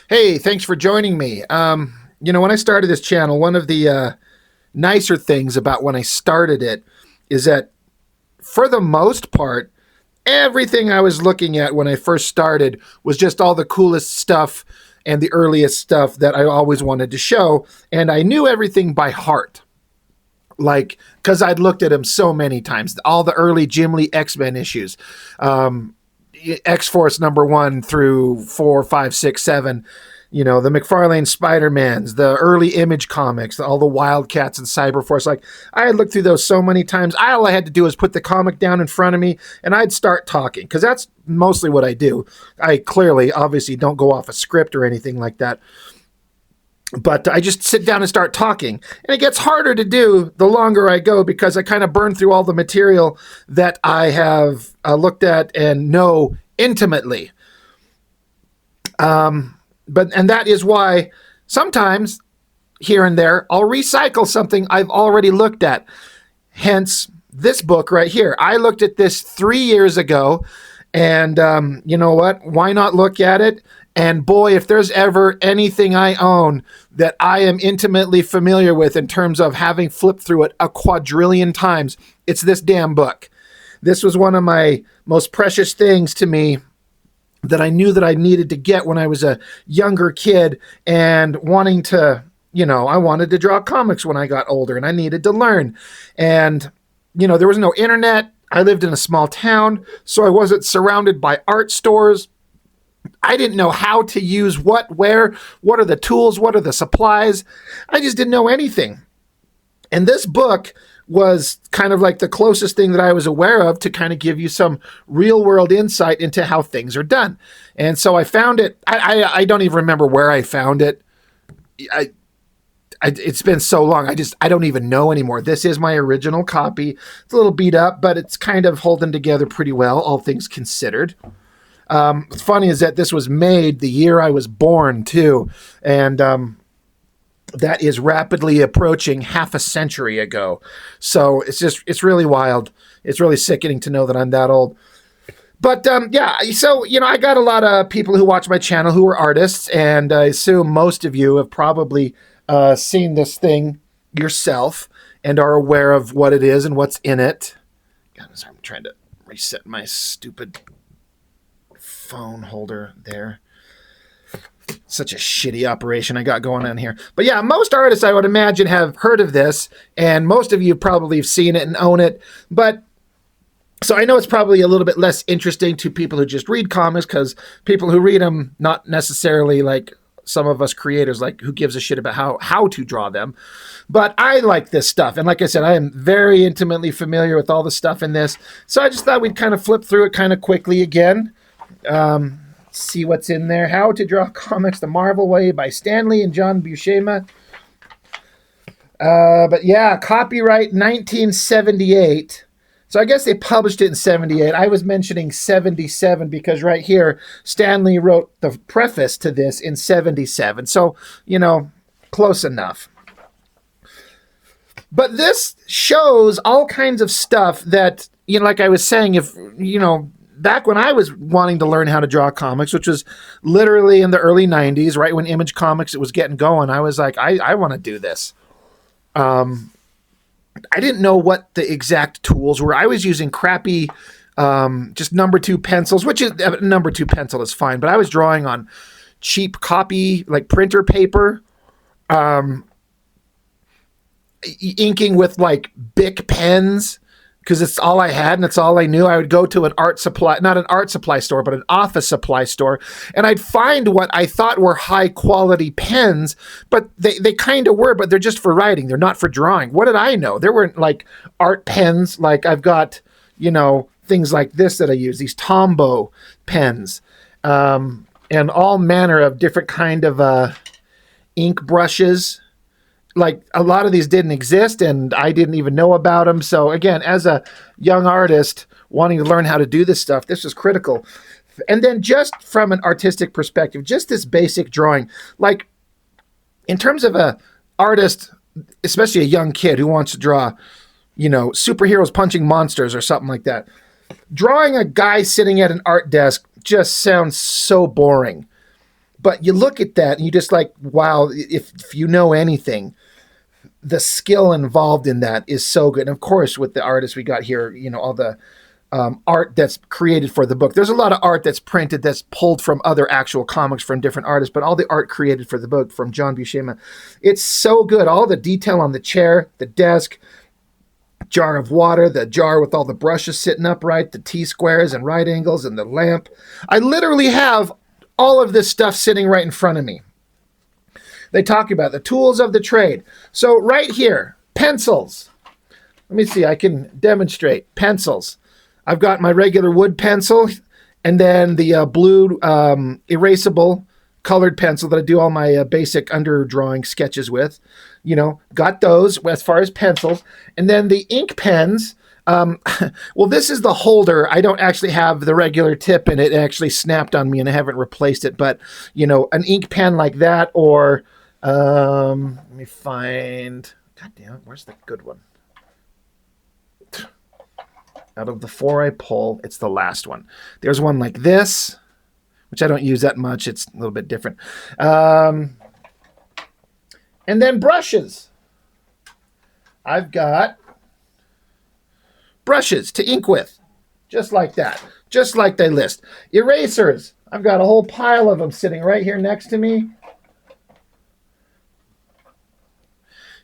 Hey, thanks for joining me. When I started this channel, one of the nicer things about when I started it is that for the most part, everything I was looking at when I first started was just all the coolest stuff and the earliest stuff that I always wanted to show. And I knew everything by heart. Like, because I'd looked at them so many times, all the early Jim Lee X-Men issues, X-Force number 1 through 4, 5, 6, 7, the McFarlane Spider-Mans, the early Image comics, all the Wildcats and Cyberforce. Like, I had looked through those so many times. All I had to do was put the comic down in front of me and I'd start talking, because that's mostly what I do. I clearly, obviously, don't go off a script or anything like that. But I just sit down and start talking. And it gets harder to do the longer I go, because I kind of burn through all the material that I have looked at and know intimately. And that is why sometimes here and there I'll recycle something I've already looked at. Hence this book right here. I looked at this 3 years ago, and you know what? Why not look at it? And boy, if there's ever anything I own that I am intimately familiar with in terms of having flipped through it a quadrillion times, it's this damn book. This was one of my most precious things to me that I knew that I needed to get when I was a younger kid and wanting to, I wanted to draw comics when I got older and I needed to learn. And, there was no internet. I lived in a small town, so I wasn't surrounded by art stores. I didn't know how to use what, where, what are the tools, what are the supplies. I just didn't know anything. And this book was kind of like the closest thing that I was aware of to kind of give you some real world insight into how things are done. And so I found it. I don't even remember where I found it. It's been so long. I don't even know anymore. This is my original copy. It's a little beat up, but it's kind of holding together pretty well, all things considered. What's funny is that this was made the year I was born too. And, that is rapidly approaching half a century ago. So it's really wild. It's really sickening to know that I'm that old. But so, I got a lot of people who watch my channel who are artists, and I assume most of you have probably seen this thing yourself and are aware of what it is and what's in it. God, I'm trying to reset my stupid phone holder there. Such a shitty operation I got going on here. But yeah, most artists I would imagine have heard of this, and most of you probably have seen it and own it. But so I know it's probably a little bit less interesting to people who just read comics, because people who read them, not necessarily like some of us creators, like who gives a shit about how to draw them. But I like this stuff. And like I said, I am very intimately familiar with all the stuff in this. So I just thought we'd kind of flip through it kind of quickly again. See what's in there. How to Draw Comics the Marvel Way by Stan Lee and John Buscema. But yeah, copyright 1978. So I guess they published it in 78. I was mentioning 77 because right here, Stan Lee wrote the preface to this in 77. So, close enough. But this shows all kinds of stuff that, like I was saying, if, back when I was wanting to learn how to draw comics, which was literally in the early 90s, right when Image Comics it was getting going, I was like, I want to do this. I didn't know what the exact tools were. I was using crappy, just number 2 pencils, which is number 2 pencil is fine, but I was drawing on cheap copy, like printer paper, inking with like Bic pens, because it's all I had and it's all I knew. I would go to an art supply, not an art supply store, but an office supply store, and I'd find what I thought were high quality pens, but they kind of were, but they're just for writing. They're not for drawing. What did I know? There weren't like art pens. Like I've got, things like this that I use, these Tombow pens, and all manner of different kind of ink brushes. Like a lot of these didn't exist and I didn't even know about them. So again, as a young artist wanting to learn how to do this stuff, this was critical. And then just from an artistic perspective, just this basic drawing, like in terms of a artist, especially a young kid who wants to draw, superheroes punching monsters or something like that. Drawing a guy sitting at an art desk just sounds so boring. But you look at that and you just like, wow, if you know anything, the skill involved in that is so good. And of course, with the artists we got here, all the art that's created for the book. There's a lot of art that's printed that's pulled from other actual comics from different artists, but all the art created for the book from John Buscema, it's so good. All the detail on the chair, the desk, jar of water, the jar with all the brushes sitting upright, the T-squares and right angles, and the lamp. I literally have all of this stuff sitting right in front of me. They talk about the tools of the trade. So right here, pencils. Let me see, I can demonstrate pencils. I've got my regular wood pencil and then the blue erasable colored pencil that I do all my basic underdrawing sketches with. Got those as far as pencils. And then the ink pens. Well, this is the holder. I don't actually have the regular tip in it. It actually snapped on me and I haven't replaced it. But, an ink pen like that, or let me find, God damn it, where's the good one? Out of the 4 I pull, it's the last one. There's one like this, which I don't use that much. It's a little bit different. And then brushes. I've got brushes to ink with, just like that, just like they list. Erasers. I've got a whole pile of them sitting right here next to me.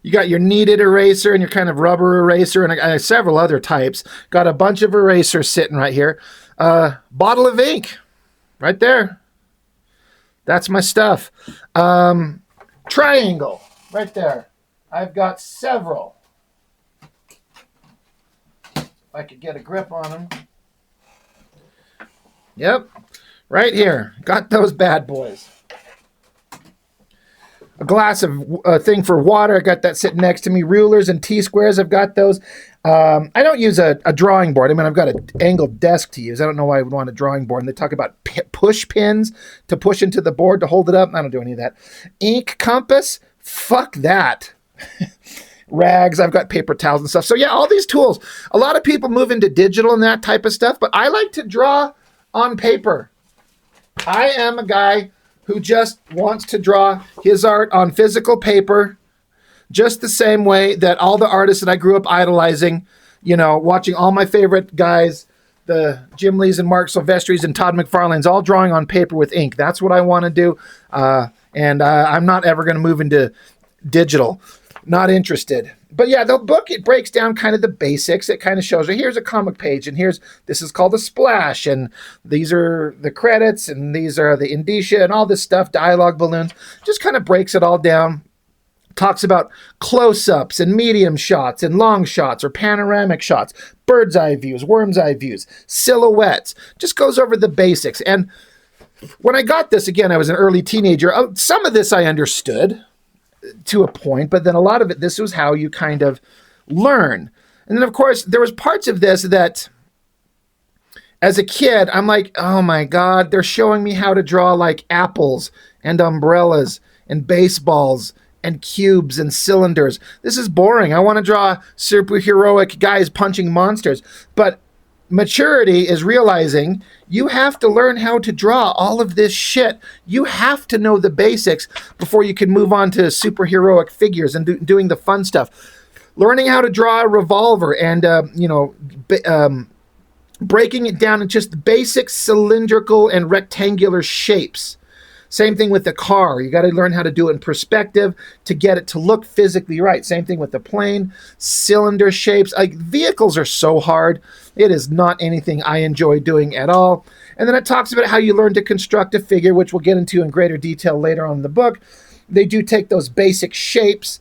You got your kneaded eraser and your kind of rubber eraser and several other types. Got a bunch of erasers sitting right here. Bottle of ink right there. That's my stuff. Triangle right there. I've got several. If I could get a grip on them. Yep, right here. Got those bad boys. A glass of thing for water. I got that sitting next to me. Rulers and T-squares. I've got those. I don't use a drawing board. I mean, I've got an angled desk to use. I don't know why I would want a drawing board. And they talk about push pins to push into the board to hold it up. I don't do any of that. Ink compass. Fuck that. Rags. I've got paper towels and stuff. So yeah, all these tools. A lot of people move into digital and that type of stuff, but I like to draw on paper. I am a guy who just wants to draw his art on physical paper, just the same way that all the artists that I grew up idolizing, watching all my favorite guys, the Jim Lees and Mark Silvestris and Todd McFarlane's, all drawing on paper with ink. That's what I want to do. And I'm not ever going to move into digital. Not interested. But yeah, the book, it breaks down kind of the basics. It kind of shows you, here's a comic page, and this is called a splash, and these are the credits, and these are the indicia, and all this stuff, dialogue balloons. Just kind of breaks it all down. Talks about close-ups and medium shots and long shots or panoramic shots, bird's eye views, worm's eye views, silhouettes. Just goes over the basics. And when I got this, again, I was an early teenager. Some of this I understood to a point, but then a lot of it, this was how you kind of learn. And then, of course, there was parts of this that, as a kid, I'm like, oh my God, they're showing me how to draw like apples and umbrellas and baseballs and cubes and cylinders. This is boring. I want to draw superheroic guys punching monsters. But maturity is realizing you have to learn how to draw all of this shit. You have to know the basics before you can move on to superheroic figures and doing the fun stuff. Learning how to draw a revolver and, breaking it down in just basic cylindrical and rectangular shapes. Same thing with the car. You got to learn how to do it in perspective to get it to look physically right. Same thing with the plane, cylinder shapes. Like, vehicles are so hard. It is not anything I enjoy doing at all. And then it talks about how you learn to construct a figure, which we'll get into in greater detail later on in the book. They do take those basic shapes,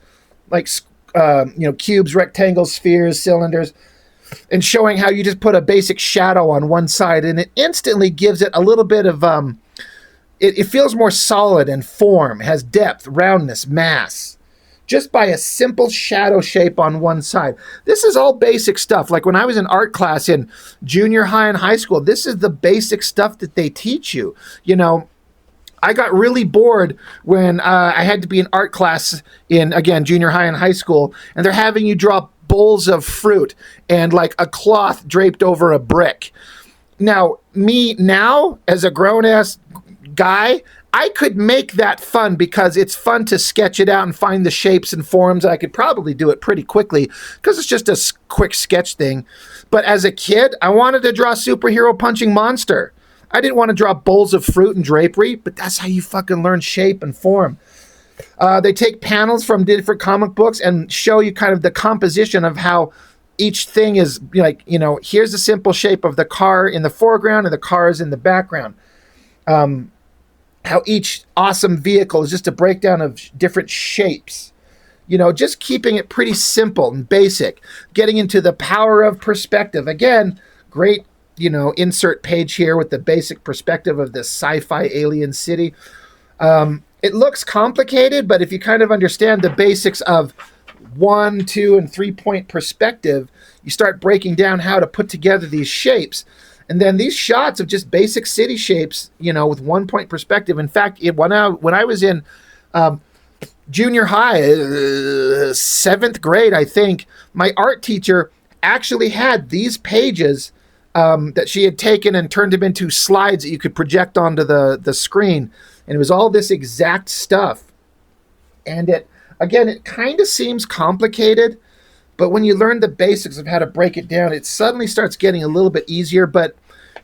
like cubes, rectangles, spheres, cylinders, and showing how you just put a basic shadow on one side, and it instantly gives it a little bit of it feels more solid and form, has depth, roundness, mass, just by a simple shadow shape on one side. This is all basic stuff. Like when I was in art class in junior high and high school, this is the basic stuff that they teach you. I got really bored when I had to be in art class in, again, junior high and high school, and they're having you draw bowls of fruit and like a cloth draped over a brick. Now, me now, as a grown-ass guy, I could make that fun because it's fun to sketch it out and find the shapes and forms. I could probably do it pretty quickly because it's just a quick sketch thing. But as a kid, I wanted to draw superhero punching monster. I didn't want to draw bowls of fruit and drapery, but that's how you fucking learn shape and form. They take panels from different comic books and show you kind of the composition of how each thing is, like, you know, here's the simple shape of the car in the foreground and the cars in the background. How each awesome vehicle is just a breakdown of different shapes. You know, just keeping it pretty simple and basic. Getting into the power of perspective. Again, great, you know, insert page here with the basic perspective of this sci-fi alien city. It looks complicated, but if you kind of understand the basics of 1, 2, and 3-point perspective, you start breaking down how to put together these shapes. And then these shots of just basic city shapes, you know, with 1-point perspective. In fact, when I was in junior high, 7th grade, I think, my art teacher actually had these pages that she had taken and turned them into slides that you could project onto the screen. And it was all this exact stuff. And it kind of seems complicated, but when you learn the basics of how to break it down, it suddenly starts getting a little bit easier. But,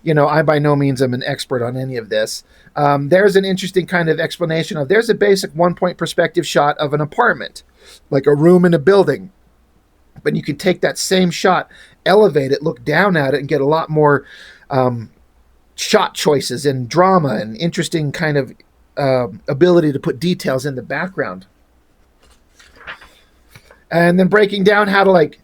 you know, I by no means am an expert on any of this. There's an interesting kind of explanation of, there's a basic 1-point perspective shot of an apartment, like a room in a building. But you can take that same shot, elevate it, look down at it, and get a lot more shot choices and drama and interesting kind of ability to put details in the background. And then breaking down how to, like,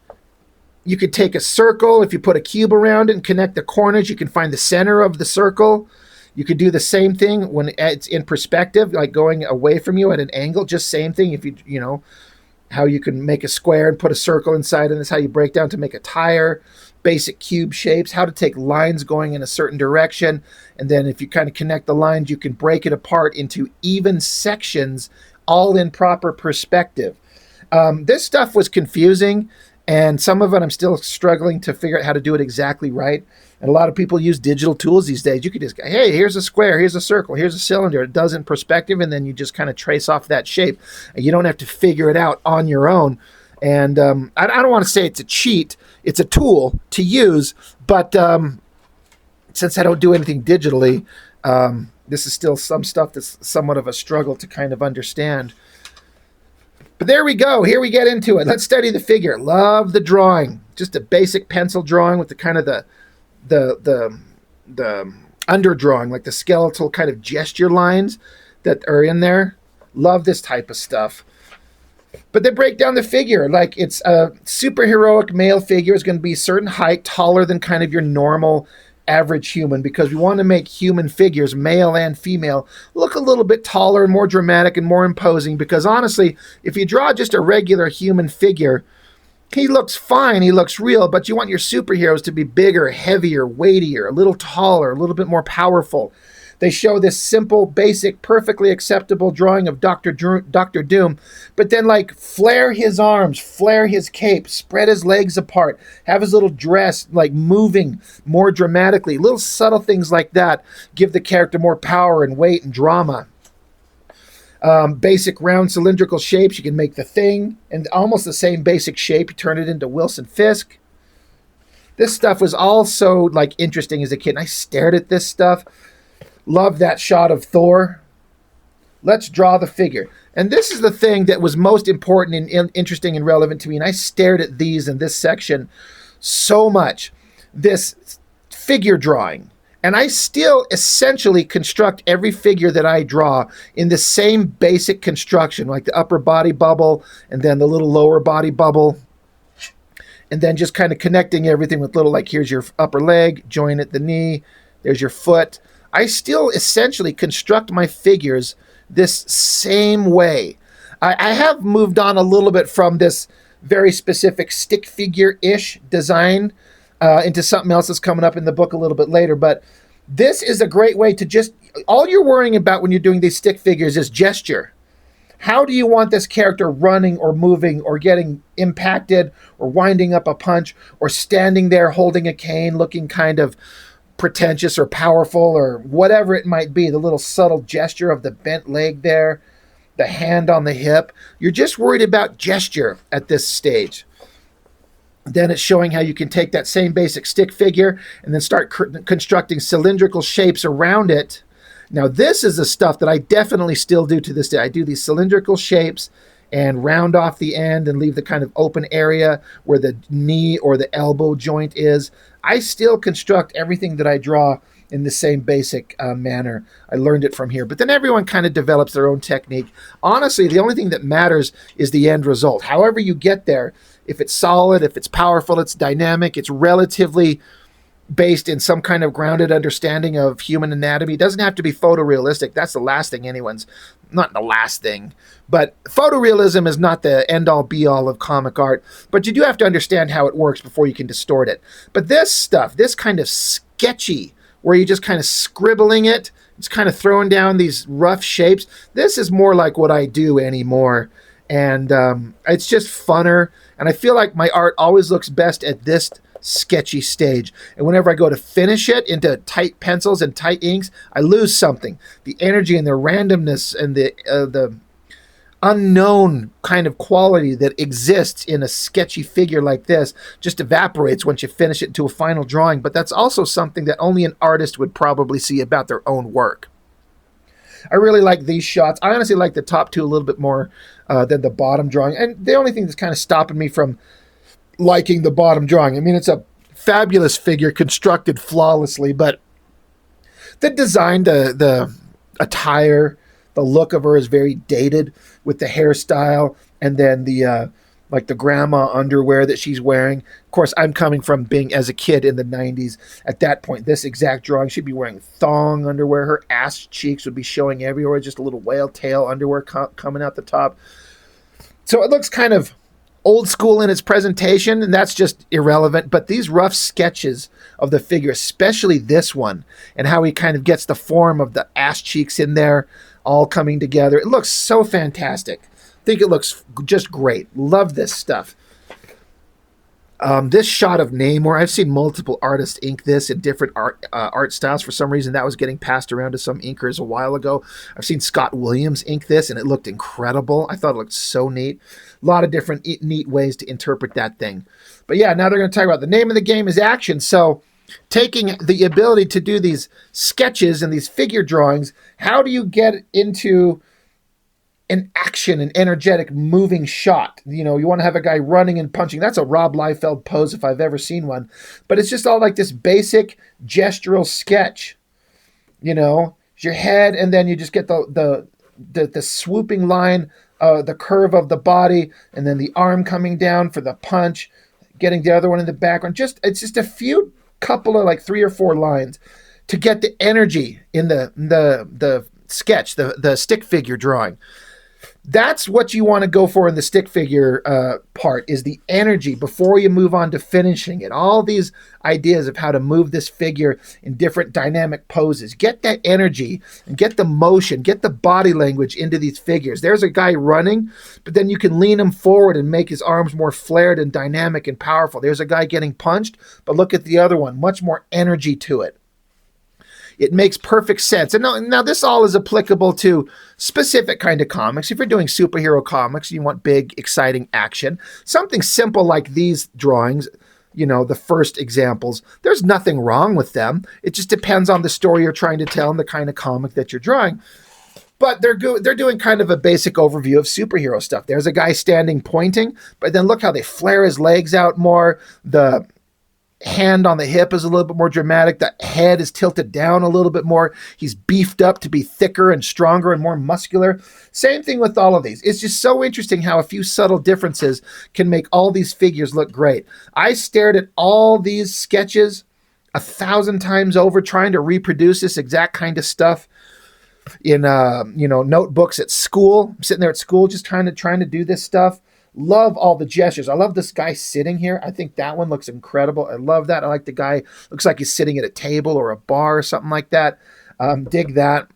you could take a circle, if you put a cube around it and connect the corners, you can find the center of the circle. You could do the same thing when it's in perspective, like going away from you at an angle, just same thing. If you know, how you can make a square and put a circle inside, and that's how you break down to make a tire. Basic cube shapes, how to take lines going in a certain direction. And then if you kind of connect the lines, you can break it apart into even sections, all in proper perspective. This stuff was confusing, and some of it I'm still struggling to figure out how to do it exactly right. And a lot of people use digital tools these days. You could just go, hey, here's a square, here's a circle, here's a cylinder. It does in perspective, and then you just kind of trace off that shape. And you don't have to figure it out on your own. And I don't want to say it's a cheat. It's a tool to use. But since I don't do anything digitally, this is still some stuff that's somewhat of a struggle to kind of understand. But there we go. Here we get into it. Let's study the figure. Love the drawing. Just a basic pencil drawing with the kind of the underdrawing, like the skeletal kind of gesture lines that are in there. Love this type of stuff. But they break down the figure. Like, it's a superheroic male figure is going to be a certain height, taller than kind of your normal average human, because we want to make human figures, male and female, look a little bit taller and more dramatic and more imposing. Because honestly, if you draw just a regular human figure, he looks fine, he looks real, but you want your superheroes to be bigger, heavier, weightier, a little taller, a little bit more powerful. They show this simple, basic, perfectly acceptable drawing of Dr. Doom, but then, like, flare his arms, flare his cape, spread his legs apart, have his little dress, like, moving more dramatically. Little subtle things like that give the character more power and weight and drama. Basic round cylindrical shapes, you can make the Thing, and almost the same basic shape, you turn it into Wilson Fisk. This stuff was also, like, interesting as a kid, and I stared at this stuff. Love that shot of Thor. Let's draw the figure. And this is the thing that was most important and interesting and relevant to me. And I stared at these in this section so much. This figure drawing. And I still essentially construct every figure that I draw in the same basic construction, like the upper body bubble and then the little lower body bubble. And then just kind of connecting everything with little, like, here's your upper leg, join at the knee, there's your foot. I still essentially construct my figures this same way. I have moved on a little bit from this very specific stick figure-ish design into something else that's coming up in the book a little bit later. But this is a great way to just, all you're worrying about when you're doing these stick figures is gesture. How do you want this character running or moving or getting impacted or winding up a punch or standing there holding a cane looking kind of pretentious or powerful or whatever it might be. The little subtle gesture of the bent leg there, the hand on the hip. You're just worried about gesture at this stage. Then it's showing how you can take that same basic stick figure and then start constructing cylindrical shapes around it. Now, this is the stuff that I definitely still do to this day. I do these cylindrical shapes and round off the end and leave the kind of open area where the knee or the elbow joint is. I still construct everything that I draw in the same basic manner. I learned it from here. But then everyone kind of develops their own technique. Honestly, the only thing that matters is the end result. However you get there, if it's solid, if it's powerful, it's dynamic, it's relatively based in some kind of grounded understanding of human anatomy. It doesn't have to be photorealistic. That's the last thing not the last thing, but photorealism is not the end-all be-all of comic art, but you do have to understand how it works before you can distort it. But this stuff, this kind of sketchy, where you're just kind of scribbling it, it's kind of throwing down these rough shapes, this is more like what I do anymore. And it's just funner. And I feel like my art always looks best at this sketchy stage. And whenever I go to finish it into tight pencils and tight inks, I lose something. The energy and the randomness and the unknown kind of quality that exists in a sketchy figure like this just evaporates once you finish it into a final drawing. But that's also something that only an artist would probably see about their own work. I really like these shots. I honestly like the top two a little bit more than the bottom drawing. And the only thing that's kind of stopping me from liking the bottom drawing, I mean, it's a fabulous figure constructed flawlessly, but the design, the attire, the look of her is very dated with the hairstyle and then the like the grandma underwear that she's wearing. Of course, I'm coming from being as a kid in the 90s. At that point, this exact drawing, she'd be wearing thong underwear. Her ass cheeks would be showing everywhere, just a little whale tail underwear coming out the top. So it looks kind of old school in its presentation, and that's just irrelevant. But these rough sketches of the figure, especially this one, and how he kind of gets the form of the ass cheeks in there all coming together, it looks so fantastic. I think it looks just great. Love this stuff. This shot of Namor, I've seen multiple artists ink this in different art styles. For some reason, that was getting passed around to some inkers a while ago. I've seen Scott Williams ink this, and it looked incredible. I thought it looked so neat. A lot of different neat ways to interpret that thing. But yeah, now they're going to talk about the name of the game is action. So taking the ability to do these sketches and these figure drawings, how do you get into an action, an energetic, moving shot? You know, you want to have a guy running and punching. That's a Rob Liefeld pose if I've ever seen one. But it's just all like this basic gestural sketch. You know, it's your head, and then you just get the swooping line, the curve of the body, and then the arm coming down for the punch, getting the other one in the background. It's just a few couple of like 3 or 4 lines to get the energy in the sketch, the stick figure drawing. That's what you want to go for in the stick figure part, is the energy before you move on to finishing it. All these ideas of how to move this figure in different dynamic poses. Get that energy and get the motion, get the body language into these figures. There's a guy running, but then you can lean him forward and make his arms more flared and dynamic and powerful. There's a guy getting punched, but look at the other one, much more energy to it. It makes perfect sense. And now this all is applicable to specific kind of comics. If you're doing superhero comics, you want big, exciting action. Something simple like these drawings, you know, the first examples, there's nothing wrong with them. It just depends on the story you're trying to tell and the kind of comic that you're drawing. But they're doing kind of a basic overview of superhero stuff. There's a guy standing pointing, but then look how they flare his legs out more. The hand on the hip is a little bit more dramatic. The head is tilted down a little bit more. He's beefed up to be thicker and stronger and more muscular. Same thing with all of these. It's just so interesting how a few subtle differences can make all these figures look great. I stared at all these sketches 1,000 times over trying to reproduce this exact kind of stuff in notebooks at school. I'm sitting there at school just trying to do this stuff. Love all the gestures. I love this guy sitting here. I think that one looks incredible. I love that. I like the guy. Looks like he's sitting at a table or a bar or something like that. Dig that.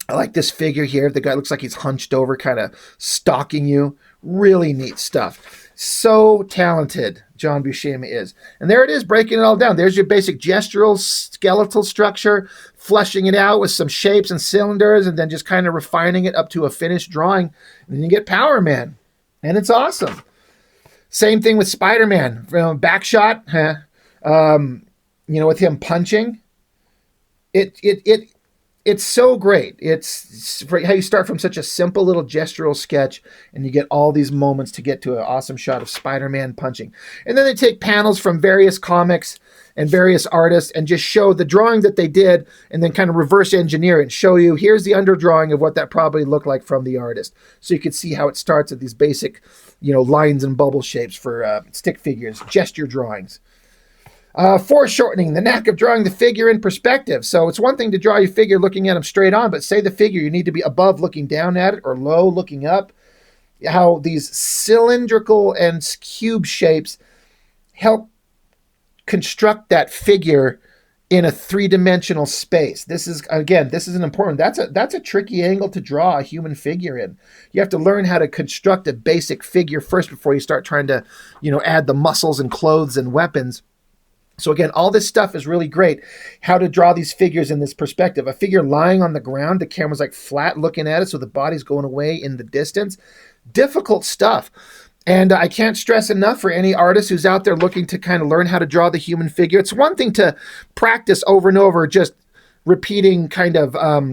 I like this figure here. The guy looks like he's hunched over, kind of stalking you. Really neat stuff. So talented. John Buscema is. And there it is, breaking it all down. There's your basic gestural skeletal structure, fleshing it out with some shapes and cylinders, and then just kind of refining it up to a finished drawing. And then you get Power Man. And it's awesome. Same thing with Spider-Man. Back shot, with him punching. It's so great. It's how you start from such a simple little gestural sketch and you get all these moments to get to an awesome shot of Spider-Man punching. And then they take panels from various comics and various artists and just show the drawing that they did and then kind of reverse engineer it and show you, here's the underdrawing of what that probably looked like from the artist. So you can see how it starts at these basic, lines and bubble shapes for stick figures, gesture drawings. Foreshortening, the knack of drawing the figure in perspective. So it's one thing to draw your figure looking at him straight on, but say the figure, you need to be above looking down at it or low looking up. How these cylindrical and cube shapes help construct that figure in a three-dimensional space. This is an important, that's a tricky angle to draw a human figure in. You have to learn how to construct a basic figure first before you start trying to, add the muscles and clothes and weapons. So again, all this stuff is really great. How to draw these figures in this perspective. A figure lying on the ground, the camera's like flat looking at it, so the body's going away in the distance. Difficult stuff. And I can't stress enough for any artist who's out there looking to kind of learn how to draw the human figure. It's one thing to practice over and over, just repeating kind of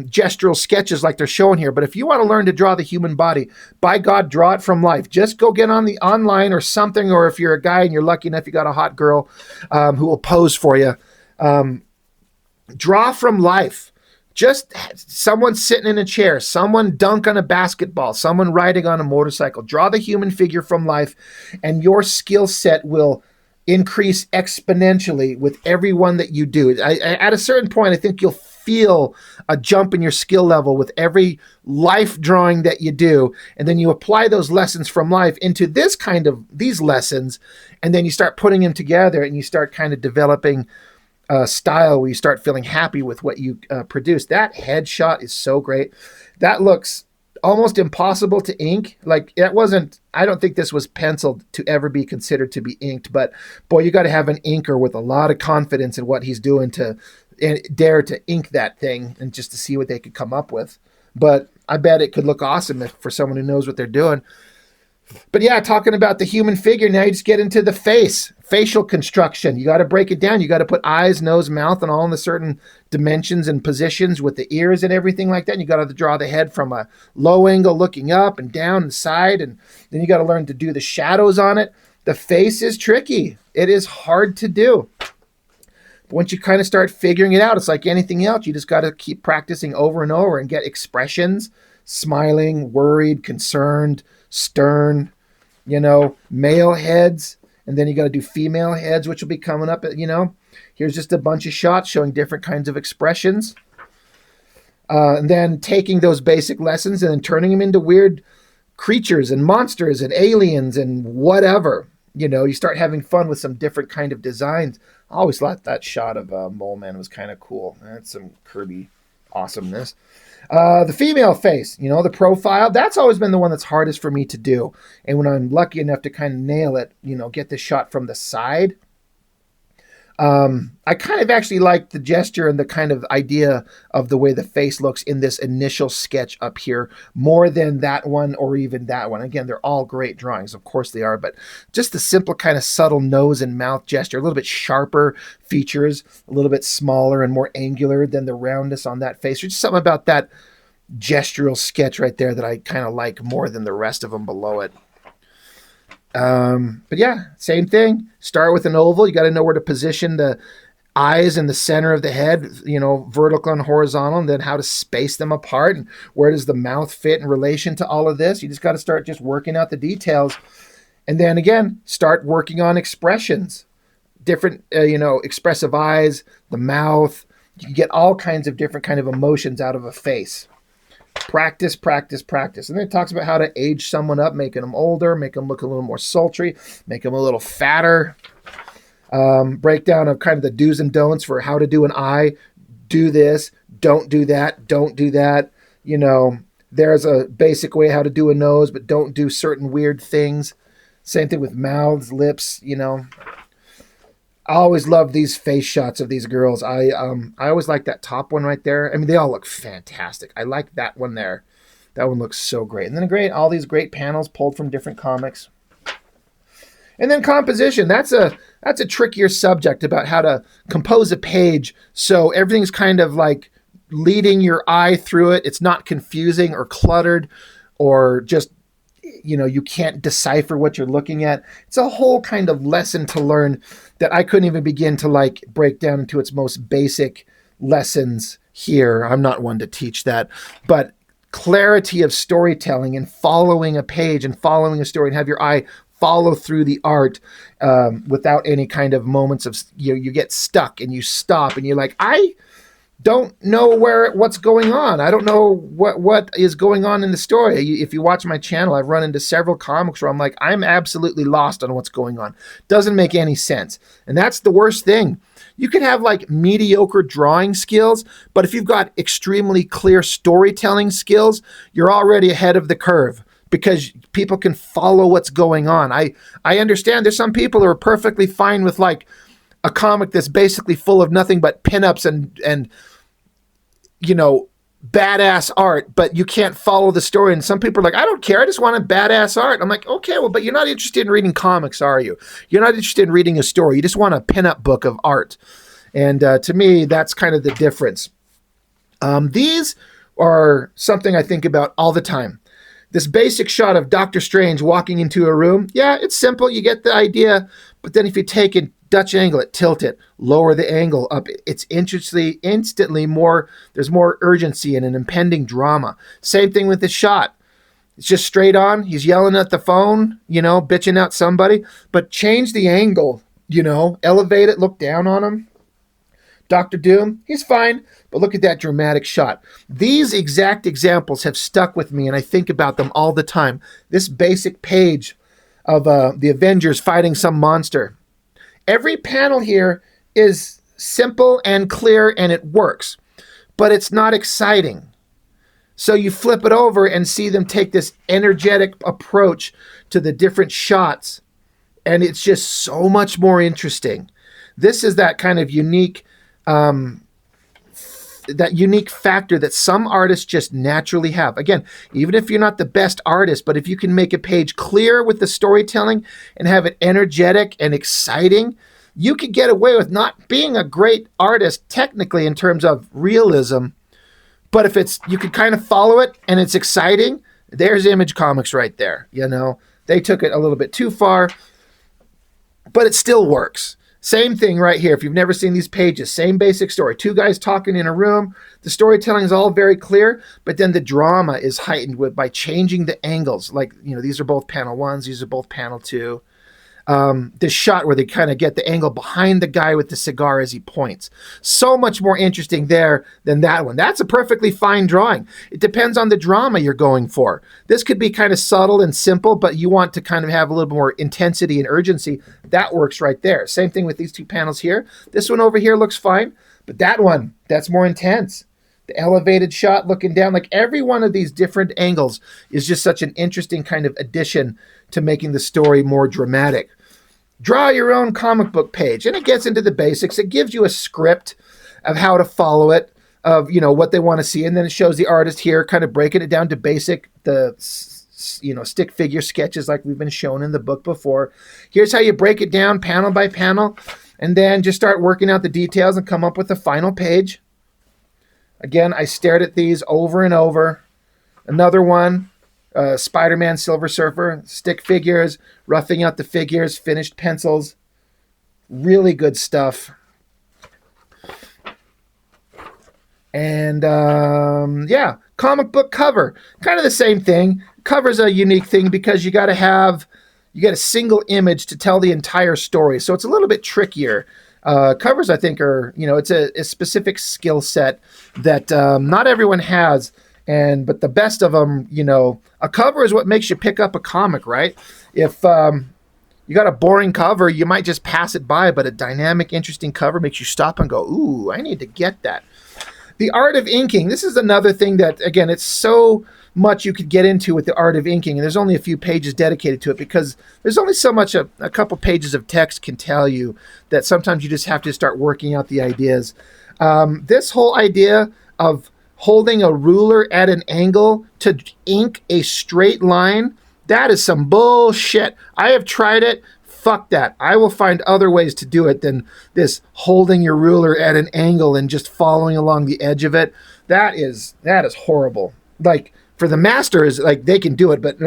gestural sketches like they're showing here. But if you want to learn to draw the human body, by God, draw it from life. Just go get on the online or something, or if you're a guy and you're lucky enough you got a hot girl who will pose for you, draw from life. Just someone sitting in a chair, someone dunk on a basketball, someone riding on a motorcycle. Draw the human figure from life, and your skill set will increase exponentially with every one that you do. At a certain point, I think you'll feel a jump in your skill level with every life drawing that you do. And then you apply those lessons from life into these lessons, and then you start putting them together and you start kind of developing a style where you start feeling happy with what you produce. That headshot is so great. That looks almost impossible to ink. Like, I don't think this was penciled to ever be considered to be inked, but boy, you got to have an inker with a lot of confidence in what he's doing to dare to ink that thing and just to see what they could come up with. But I bet it could look awesome for someone who knows what they're doing. But yeah, talking about the human figure, now you just get into the facial construction. You got to break it down. You got to put eyes, nose, mouth, and all in the certain dimensions and positions with the ears and everything like that. And you got to draw the head from a low angle looking up and down and side. And then you got to learn to do the shadows on it. The face is tricky. It is hard to do. But once you kind of start figuring it out, it's like anything else. You just got to keep practicing over and over and get expressions, smiling, worried, concerned, stern, male heads, and then you got to do female heads, which will be coming up. Here's just a bunch of shots showing different kinds of expressions, and then taking those basic lessons and then turning them into weird creatures and monsters and aliens and whatever. You start having fun with some different kind of designs. I always thought that shot of Mole Man was kind of cool. That's some Kirby awesomeness. The female face, the profile, that's always been the one that's hardest for me to do. And when I'm lucky enough to kind of nail it, get the shot from the side, I kind of actually like the gesture and the kind of idea of the way the face looks in this initial sketch up here more than that one or even that one. Again, they're all great drawings. Of course they are, but just the simple kind of subtle nose and mouth gesture, a little bit sharper features, a little bit smaller and more angular than the roundness on that face. There's just something about that gestural sketch right there that I kind of like more than the rest of them below it. But yeah, same thing. Start with an oval. You got to know where to position the eyes in the center of the head, vertical and horizontal, and then how to space them apart and where does the mouth fit in relation to all of this. You just got to start just working out the details. And then again, start working on expressions, different, expressive eyes, the mouth. You can get all kinds of different kind of emotions out of a face. Practice, practice, practice. And then it talks about how to age someone up, making them older, make them look a little more sultry, make them a little fatter. Breakdown of kind of the do's and don'ts for how to do an eye. Do this, don't do that, don't do that. There's a basic way how to do a nose, but don't do certain weird things. Same thing with mouths, lips, I always love these face shots of these girls. I always like that top one right there. I mean, they all look fantastic. I like that one there. That one looks so great. And then all these great panels pulled from different comics. And then composition. That's a trickier subject about how to compose a page so everything's kind of like leading your eye through it. It's not confusing or cluttered or just you can't decipher what you're looking at. It's a whole kind of lesson to learn that I couldn't even begin to like break down into its most basic lessons here. I'm not one to teach that, but clarity of storytelling and following a page and following a story and have your eye follow through the art without any kind of moments of you get stuck and you stop and you're like, I don't know what's going on. I don't know what is going on in the story. If you watch my channel, I've run into several comics where I'm like, I'm absolutely lost on what's going on. Doesn't make any sense. And that's the worst thing. You can have like mediocre drawing skills, but if you've got extremely clear storytelling skills, you're already ahead of the curve because people can follow what's going on. I understand there's some people who are perfectly fine with like a comic that's basically full of nothing but pinups and badass art, but you can't follow the story. And some people are like, I don't care. I just want a badass art. I'm like, okay, well, but you're not interested in reading comics, are you? You're not interested in reading a story. You just want a pinup book of art. And to me, that's kind of the difference. These are something I think about all the time. This basic shot of Doctor Strange walking into a room. Yeah, it's simple. You get the idea. But then if you take it, Dutch angle it, tilt it, lower the angle up. It's instantly more, there's more urgency and an impending drama. Same thing with the shot. It's just straight on. He's yelling at the phone, bitching out somebody, but change the angle, elevate it, look down on him. Dr. Doom, he's fine, but look at that dramatic shot. These exact examples have stuck with me, and I think about them all the time. This basic page of the Avengers fighting some monster. Every panel here is simple and clear, and it works, but it's not exciting. So you flip it over and see them take this energetic approach to the different shots, and it's just so much more interesting. This is that kind of unique factor that some artists just naturally have. Again, even if you're not the best artist, but if you can make a page clear with the storytelling and have it energetic and exciting, you could get away with not being a great artist technically in terms of realism. But if you could kind of follow it and it's exciting, there's Image Comics right there. They took it a little bit too far, but it still works. Same thing right here. If you've never seen these pages, same basic story. Two guys talking in a room. The storytelling is all very clear, but then the drama is heightened by changing the angles. Like, these are both panel 1s. These are both panel 2. This shot where they kind of get the angle behind the guy with the cigar as he points. So much more interesting there than that one. That's a perfectly fine drawing. It depends on the drama you're going for. This could be kind of subtle and simple, but you want to kind of have a little more intensity and urgency. That works right there. Same thing with these two panels here. This one over here looks fine, but that one, that's more intense. The elevated shot looking down, like every one of these different angles is just such an interesting kind of addition to making the story more dramatic. Draw your own comic book page, and it gets into the basics. It gives you a script of how to follow it, of what they want to see, and then it shows the artist here kind of breaking it down to basic, stick figure sketches like we've been shown in the book before. Here's how you break it down panel by panel, and then just start working out the details and come up with the final page. Again, I stared at these over and over. Another one. Spider-Man, Silver Surfer, stick figures, roughing out the figures, finished pencils. Really good stuff. And comic book cover. Kind of the same thing. Cover's a unique thing because you got a single image to tell the entire story. So it's a little bit trickier. Covers, I think, are, it's a specific skill set that not everyone has. But the best of them, a cover is what makes you pick up a comic, right? If you got a boring cover, you might just pass it by, but a dynamic, interesting cover makes you stop and go, ooh, I need to get that. The art of inking, this is another thing that, again, it's so much you could get into with the art of inking, and there's only a few pages dedicated to it because there's only so much a couple pages of text can tell you, that sometimes you just have to start working out the ideas. This whole idea of holding a ruler at an angle to ink a straight line, that is some bullshit. I have tried it. Fuck that. I will find other ways to do it than this holding your ruler at an angle and just following along the edge of it. That is horrible. Like, for the masters, like, they can do it, but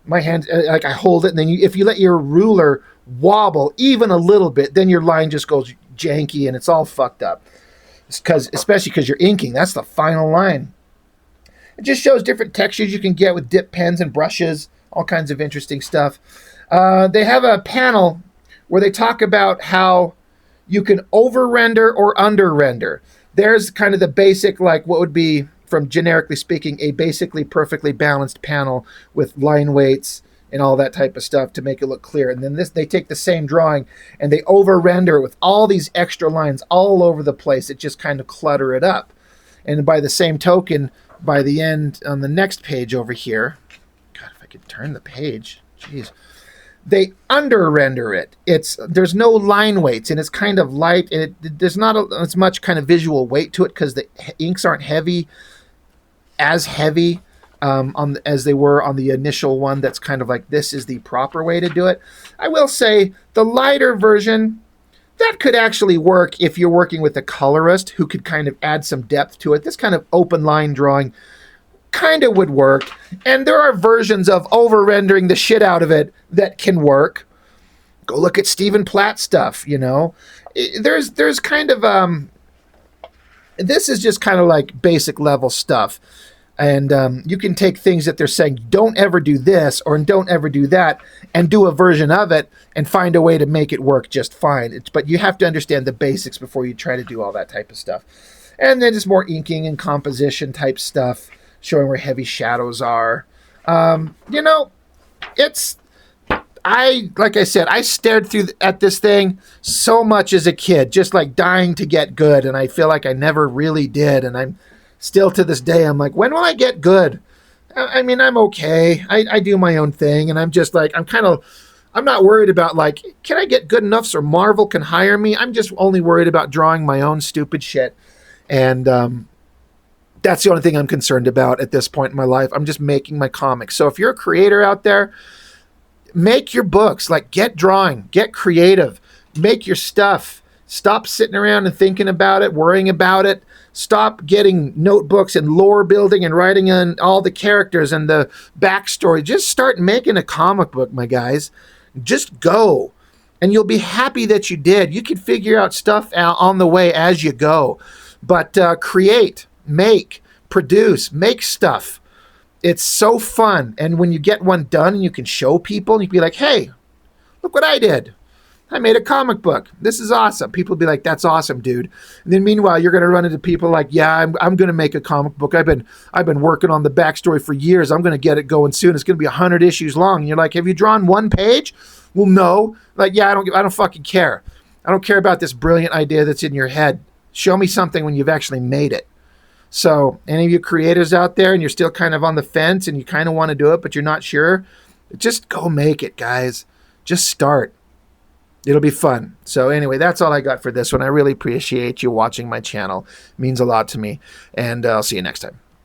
my hand, like, I hold it, and then if you let your ruler wobble even a little bit, then your line just goes janky and it's all fucked up. Especially because you're inking. That's the final line. It just shows different textures you can get with dip pens and brushes, all kinds of interesting stuff. They have a panel where they talk about how you can over-render or under-render. There's kind of the basic, like what would be, from generically speaking, a basically perfectly balanced panel with line weights and all that type of stuff to make it look clear. And then they take the same drawing and they over-render it with all these extra lines all over the place. It just kind of clutter it up. And by the same token, by the end, on the next page over here, God, if I could turn the page, jeez. They under-render it. There's no line weights, and it's kind of light, and there's not as much kind of visual weight to it because the inks aren't as heavy as they were on the initial one. That's kind of like, this is the proper way to do it. I will say the lighter version, that could actually work if you're working with a colorist who could kind of add some depth to it. This kind of open line drawing kind of would work, and there are versions of over-rendering the shit out of it that can work. Go look at Stephen Platt stuff, you know. There's kind of this is just kind of like basic level stuff, and you can take things that they're saying don't ever do this or don't ever do that and do a version of it and find a way to make it work just fine. But you have to understand the basics before you try to do all that type of stuff. And then just more inking and composition type stuff, showing where heavy shadows are. You know, like I said, I stared at this thing so much as a kid, just like dying to get good, and I feel like I never really did, and I'm still to this day, I'm like, when will I get good? I mean, I'm okay. I do my own thing, and I'm just like, I'm not worried about, like, can I get good enough so Marvel can hire me? I'm just only worried about drawing my own stupid shit, and that's the only thing I'm concerned about at this point in my life. I'm just making my comics. So if you're a creator out there, make your books. Like, get drawing, get creative, make your stuff. Stop sitting around and thinking about it, worrying about it. Stop getting notebooks and lore building and writing on all the characters and the backstory. Just start making a comic book, my guys. Just go. And you'll be happy that you did. You can figure out stuff on the way as you go. But create. Make, produce, make stuff. It's so fun. And when you get one done and you can show people, and you can be like, hey, look what I did. I made a comic book. This is awesome. People will be like, that's awesome, dude. And then meanwhile, you're going to run into people like, yeah, I'm going to make a comic book. I've been working on the backstory for years. I'm going to get it going soon. It's going to be 100 issues long. And you're like, have you drawn one page? Well, no. Like, yeah, I don't fucking care. I don't care about this brilliant idea that's in your head. Show me something when you've actually made it. So any of you creators out there and you're still kind of on the fence and you kind of want to do it, but you're not sure, just go make it, guys. Just start. It'll be fun. So anyway, that's all I got for this one. I really appreciate you watching my channel. It means a lot to me. And I'll see you next time.